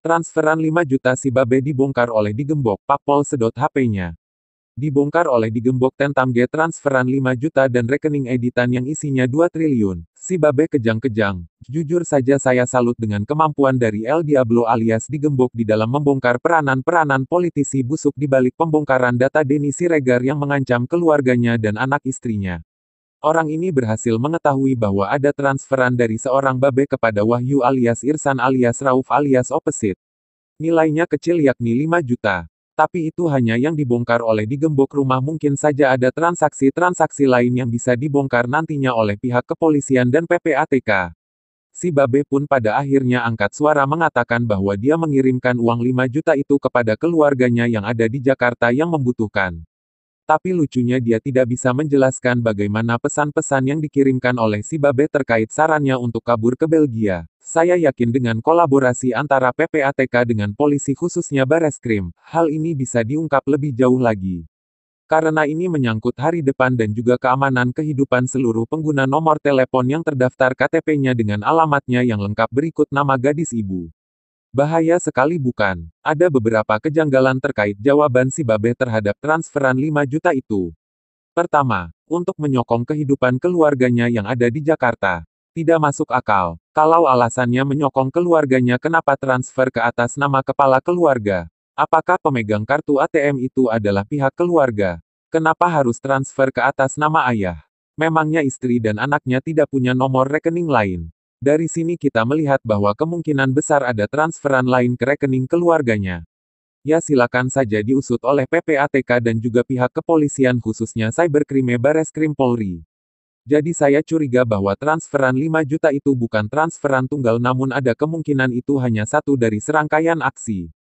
Transferan 5 juta si Babe dibongkar oleh digembok, Pakpol sedot HP-nya. Dibongkar oleh digembok Tentamge transferan 5 juta dan rekening editan yang isinya 2 triliun. Si Babe kejang-kejang. Jujur saja saya salut dengan kemampuan dari El Diablo alias digembok di dalam membongkar peranan-peranan politisi busuk di balik pembongkaran data Denny Siregar yang mengancam keluarganya dan anak istrinya. Orang ini berhasil mengetahui bahwa ada transferan dari seorang Babe kepada Wahyu alias Irsan alias Rauf alias Opposite. Nilainya kecil yakni 5 juta. Tapi itu hanya yang dibongkar oleh digembok rumah, mungkin saja ada transaksi-transaksi lain yang bisa dibongkar nantinya oleh pihak kepolisian dan PPATK. Si Babe pun pada akhirnya angkat suara mengatakan bahwa dia mengirimkan uang 5 juta itu kepada keluarganya yang ada di Jakarta yang membutuhkan. Tapi lucunya dia tidak bisa menjelaskan bagaimana pesan-pesan yang dikirimkan oleh si Babe terkait sarannya untuk kabur ke Belgia. Saya yakin dengan kolaborasi antara PPATK dengan polisi khususnya Bareskrim, hal ini bisa diungkap lebih jauh lagi. Karena ini menyangkut hari depan dan juga keamanan kehidupan seluruh pengguna nomor telepon yang terdaftar KTP-nya dengan alamatnya yang lengkap berikut nama gadis ibu. Bahaya sekali bukan? Ada beberapa kejanggalan terkait jawaban si Babe terhadap transferan 5 juta itu. Pertama, untuk menyokong kehidupan keluarganya yang ada di Jakarta. Tidak masuk akal. Kalau alasannya menyokong keluarganya, kenapa transfer ke atas nama kepala keluarga? Apakah pemegang kartu ATM itu adalah pihak keluarga? Kenapa harus transfer ke atas nama ayah? Memangnya istri dan anaknya tidak punya nomor rekening lain? Dari sini kita melihat bahwa kemungkinan besar ada transferan lain ke rekening keluarganya. Ya silakan saja diusut oleh PPATK dan juga pihak kepolisian khususnya Cybercrime Bareskrim Polri. Jadi saya curiga bahwa transferan 5 juta itu bukan transferan tunggal namun ada kemungkinan itu hanya satu dari serangkaian aksi.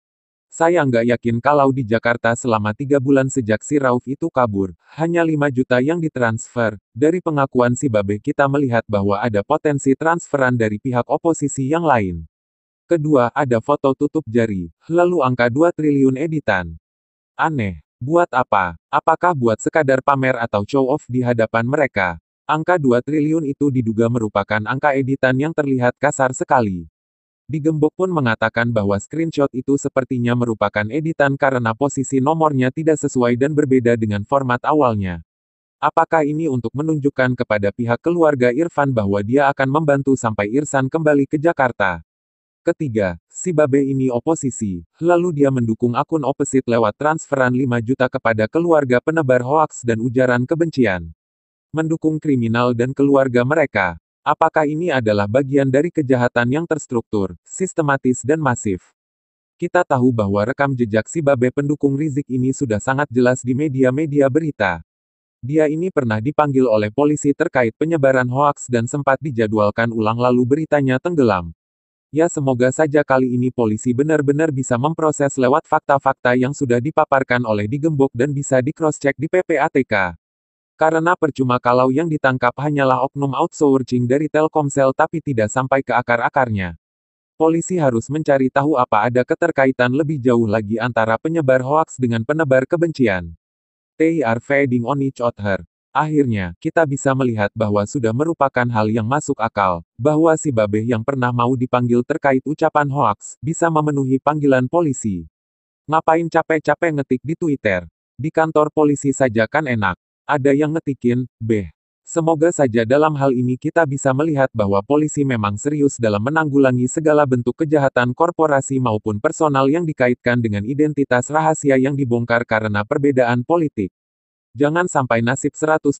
Saya nggak yakin kalau di Jakarta selama 3 bulan sejak si Rauf itu kabur, hanya 5 juta yang ditransfer. Dari pengakuan si Babe kita melihat bahwa ada potensi transferan dari pihak oposisi yang lain. Kedua, ada foto tutup jari, lalu angka 2 triliun editan. Aneh. Buat apa? Apakah buat sekadar pamer atau show off di hadapan mereka? Angka 2 triliun itu diduga merupakan angka editan yang terlihat kasar sekali. Digembok pun mengatakan bahwa screenshot itu sepertinya merupakan editan karena posisi nomornya tidak sesuai dan berbeda dengan format awalnya. Apakah ini untuk menunjukkan kepada pihak keluarga Irfan bahwa dia akan membantu sampai Irsan kembali ke Jakarta? Ketiga, si Babe ini oposisi, lalu dia mendukung akun Opposite lewat transferan 5 juta kepada keluarga penebar hoaks dan ujaran kebencian. Mendukung kriminal dan keluarga mereka. Apakah ini adalah bagian dari kejahatan yang terstruktur, sistematis dan masif? Kita tahu bahwa rekam jejak si Babe pendukung Rizik ini sudah sangat jelas di media-media berita. Dia ini pernah dipanggil oleh polisi terkait penyebaran hoaks dan sempat dijadwalkan ulang lalu beritanya tenggelam. Ya semoga saja kali ini polisi benar-benar bisa memproses lewat fakta-fakta yang sudah dipaparkan oleh digembok dan bisa di-cross-check di PPATK. Karena percuma kalau yang ditangkap hanyalah oknum outsourcing dari Telkomsel tapi tidak sampai ke akar-akarnya. Polisi harus mencari tahu apa ada keterkaitan lebih jauh lagi antara penyebar hoaks dengan penebar kebencian. They are feeding on each other. Akhirnya, kita bisa melihat bahwa sudah merupakan hal yang masuk akal, bahwa si Babe yang pernah mau dipanggil terkait ucapan hoaks, bisa memenuhi panggilan polisi. Ngapain capek-capek ngetik di Twitter? Di kantor polisi saja kan enak. Ada yang ngetikin, beh. Semoga saja dalam hal ini kita bisa melihat bahwa polisi memang serius dalam menanggulangi segala bentuk kejahatan korporasi maupun personal yang dikaitkan dengan identitas rahasia yang dibongkar karena perbedaan politik. Jangan sampai nasib 170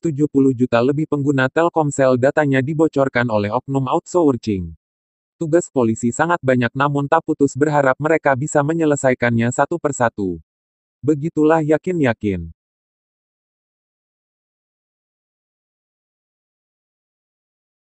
juta lebih pengguna Telkomsel datanya dibocorkan oleh oknum outsourcing. Tugas polisi sangat banyak namun tak putus berharap mereka bisa menyelesaikannya satu persatu. Begitulah yakin-yakin.